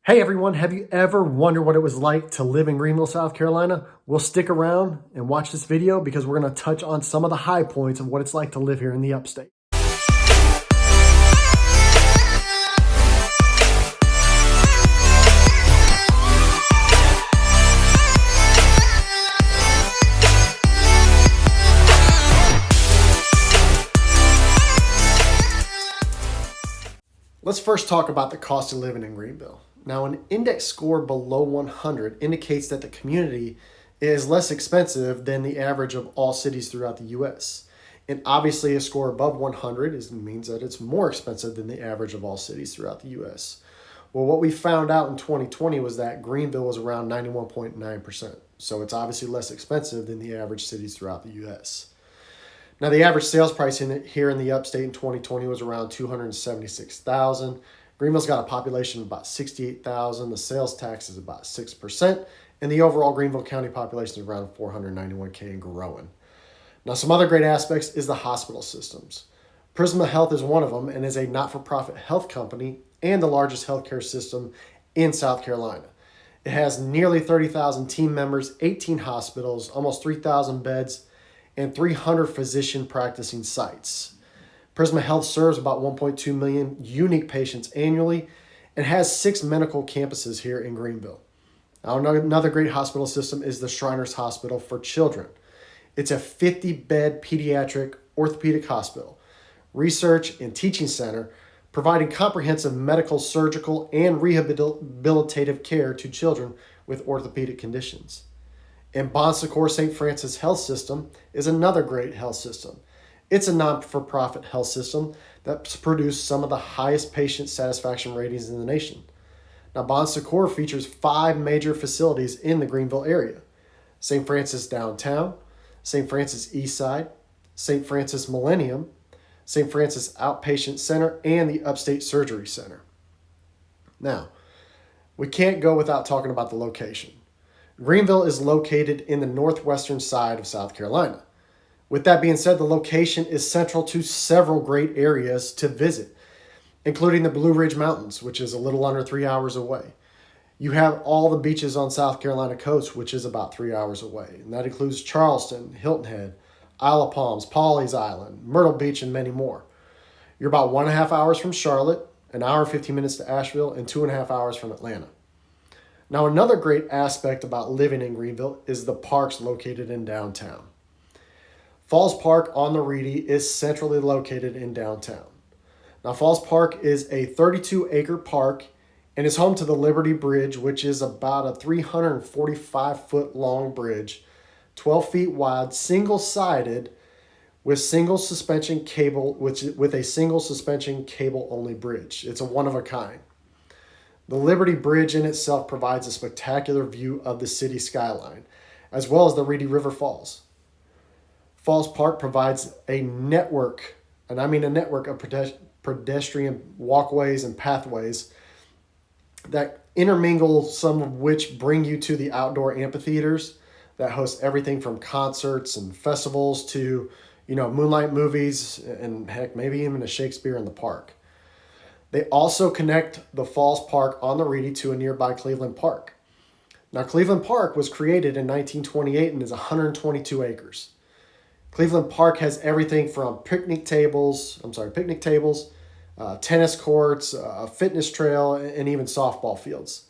Hey everyone, have you ever wondered what it was like to live in Greenville, South Carolina? Well, stick around and watch this video because we're going to touch on some of the high points of what it's like to live here in the Upstate. Let's first talk about the cost of living in Greenville. Now, an index score below 100 indicates that the community is less expensive than the average of all cities throughout the U.S. And obviously, a score above 100 means that it's more expensive than the average of all cities throughout the U.S. Well, what we found out in 2020 was that Greenville was around 91.9%. So it's obviously less expensive than the average cities throughout the U.S. Now, the average sales price here in the Upstate in 2020 was around $276,000. Greenville's got a population of about 68,000. The sales tax is about 6%, and the overall Greenville County population is around 491K and growing. Now, some other great aspects is the hospital systems. Prisma Health is one of them and is a not-for-profit health company and the largest healthcare system in South Carolina. It has nearly 30,000 team members, 18 hospitals, almost 3,000 beds, and 300 physician practicing sites. Prisma Health serves about 1.2 million unique patients annually and has 6 medical campuses here in Greenville. Now, another great hospital system is the Shriners Hospital for Children. It's a 50-bed pediatric orthopedic hospital, research and teaching center, providing comprehensive medical, surgical, and rehabilitative care to children with orthopedic conditions. And Bon Secours St. Francis Health System is another great health system. It's a non-for-profit health system that's produced some of the highest patient satisfaction ratings in the nation. Now, Bon Secours features 5 major facilities in the Greenville area: St. Francis Downtown, St. Francis Eastside, St. Francis Millennium, St. Francis Outpatient Center, and the Upstate Surgery Center. Now, we can't go without talking about the location. Greenville is located in the northwestern side of South Carolina. With that being said, the location is central to several great areas to visit, including the Blue Ridge Mountains, which is a little under 3 hours away. You have all the beaches on South Carolina coast, which is about 3 hours away. And that includes Charleston, Hilton Head, Isle of Palms, Pawleys Island, Myrtle Beach, and many more. You're about 1.5 hours from Charlotte, an hour and 15 minutes to Asheville, and 2.5 hours from Atlanta. Now, another great aspect about living in Greenville is the parks located in downtown. Falls Park on the Reedy is centrally located in downtown. Now, Falls Park is a 32-acre park and is home to the Liberty Bridge, which is about a 345-foot long bridge, 12 feet wide, single-sided, with single suspension cable, with a single suspension cable only bridge. It's a one-of-a-kind. The Liberty Bridge in itself provides a spectacular view of the city skyline, as well as the Reedy River Falls. Falls Park provides a network, and I mean a network of pedestrian walkways and pathways that intermingle, some of which bring you to the outdoor amphitheaters that host everything from concerts and festivals to, moonlight movies and heck, maybe even a Shakespeare in the Park. They also connect the Falls Park on the Reedy to a nearby Cleveland Park. Now, Cleveland Park was created in 1928 and is 122 acres. Cleveland Park has everything from picnic tables, tennis courts, a fitness trail, and even softball fields.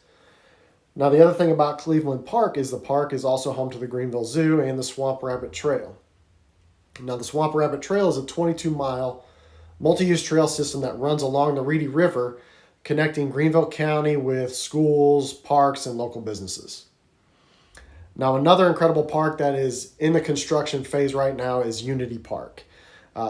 Now, the other thing about Cleveland Park is the park is also home to the Greenville Zoo and the Swamp Rabbit Trail. Now, the Swamp Rabbit Trail is a 22-mile multi-use trail system that runs along the Reedy River, connecting Greenville County with schools, parks, and local businesses. Now, another incredible park that is in the construction phase right now is Unity Park.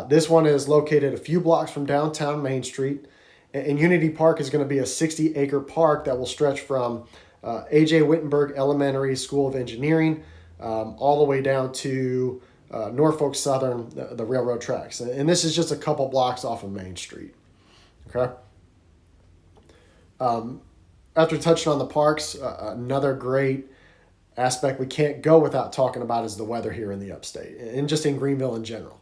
This one is located a few blocks from downtown Main Street, and Unity Park is going to be a 60-acre park that will stretch from A.J. Wittenberg Elementary School of Engineering all the way down to Norfolk Southern, the railroad tracks. And this is just a couple blocks off of Main Street. Okay. After touching on the parks, another great aspect we can't go without talking about is the weather here in the Upstate and just in Greenville in general.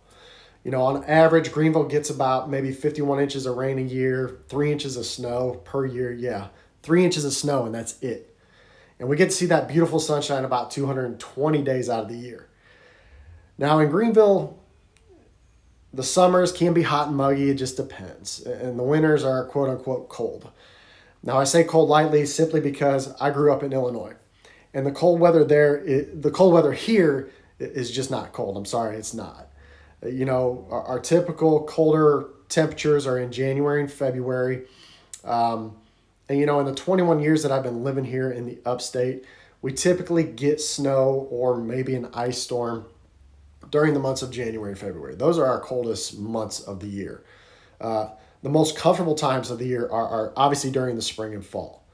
On average, Greenville gets about maybe 51 inches of rain a year, 3 inches of snow per year. Yeah, 3 inches of snow, and that's it. And we get to see that beautiful sunshine about 220 days out of the year. Now in Greenville, the summers can be hot and muggy, it just depends. And the winters are quote unquote cold. Now I say cold lightly simply because I grew up in Illinois. And the cold weather here is just not cold. I'm sorry, it's not. You know, our typical colder temperatures are in January and February. And, you know, in the 21 years that I've been living here in the upstate, we typically get snow or maybe an ice storm during the months of January and February. Those are our coldest months of the year. The most comfortable times of the year are obviously during the spring and fall.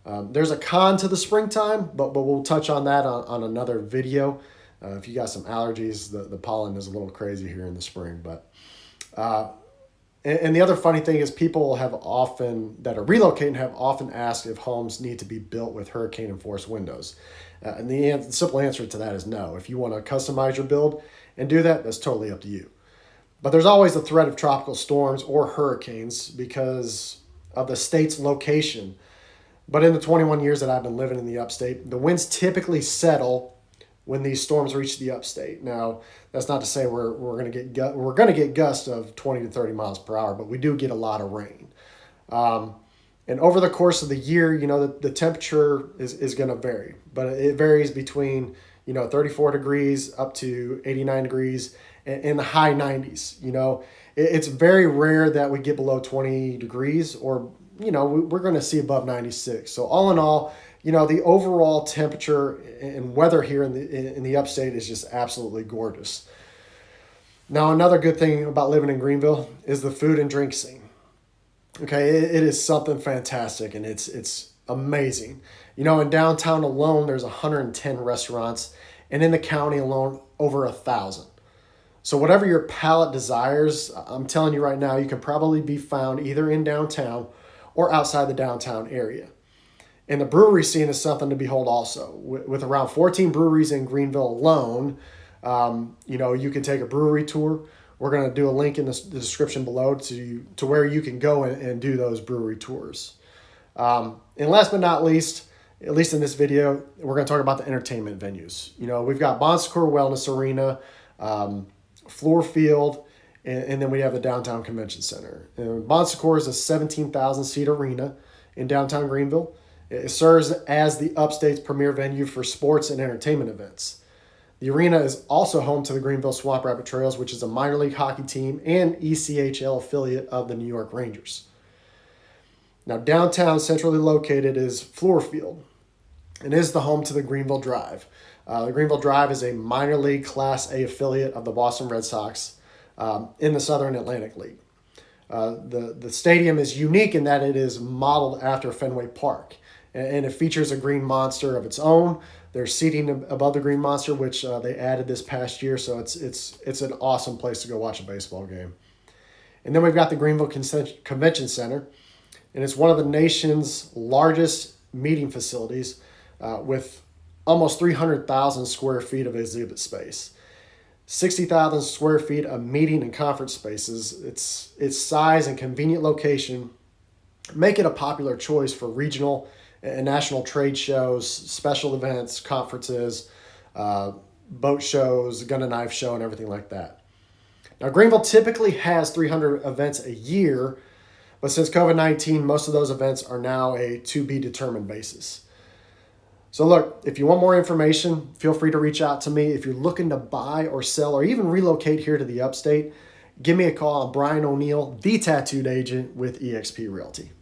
There's a con to the springtime, but we'll touch on that on another video. If you got some allergies, the pollen is a little crazy here in the spring. But and the other funny thing is people that are relocating have often asked if homes need to be built with hurricane-enforced windows. And the simple answer to that is no. If you want to customize your build and do that, that's totally up to you. But there's always the threat of tropical storms or hurricanes because of the state's location. But in the 21 years that I've been living in the upstate, the winds typically settle when these storms reach the upstate. Now, that's not to say we're going to get gusts of 20 to 30 miles per hour, but we do get a lot of rain. And over the course of the year, you know, the temperature is going to vary, but it varies between, you know, 34 degrees up to 89 degrees in the high 90s. You know, it's very rare that we get below 20 degrees or, you know, we're going to see above 96. So all in all, you know, the overall temperature and weather here in the upstate is just absolutely gorgeous. Now, another good thing about living in Greenville is the food and drink scene. Okay, it is something fantastic, and it's amazing. You know, in downtown alone, there's 110 restaurants, and in the county alone, over 1,000. So whatever your palate desires, I'm telling you right now, you can probably be found either in downtown or outside the downtown area. And the brewery scene is something to behold also. With around 14 breweries in Greenville alone, you know, you can take a brewery tour. We're going to do a link in the description below to where you can go and do those brewery tours. And last but not least, at least in this video, we're going to talk about the entertainment venues. You know, we've got Bon Secours Wellness Arena, Floor Field, and then we have the Downtown Convention Center. And Bon Secours is a 17,000-seat arena in downtown Greenville. It serves as the upstate's premier venue for sports and entertainment events. The arena is also home to the Greenville Swamp Rabbit Trails, which is a minor league hockey team and ECHL affiliate of the New York Rangers. Now, downtown, centrally located, is Floor Field and is the home to the Greenville Drive. The Greenville Drive is a minor league Class A affiliate of the Boston Red Sox in the Southern Atlantic League. The stadium is unique in that it is modeled after Fenway Park, and it features a green monster of its own. There's seating above the green monster, which they added this past year, so it's an awesome place to go watch a baseball game. And then we've got the Greenville Convention Center, and it's one of the nation's largest meeting facilities with almost 300,000 square feet of exhibit space. 60,000 square feet of meeting and conference spaces. Its size and convenient location make it a popular choice for regional and national trade shows, special events, conferences, boat shows, gun and knife show, and everything like that. Now, Greenville typically has 300 events a year, but since COVID-19, most of those events are now a to-be-determined basis. So look, if you want more information, feel free to reach out to me. If you're looking to buy or sell or even relocate here to the upstate, give me a call. I'm Brian O'Neill, the tattooed agent with eXp Realty.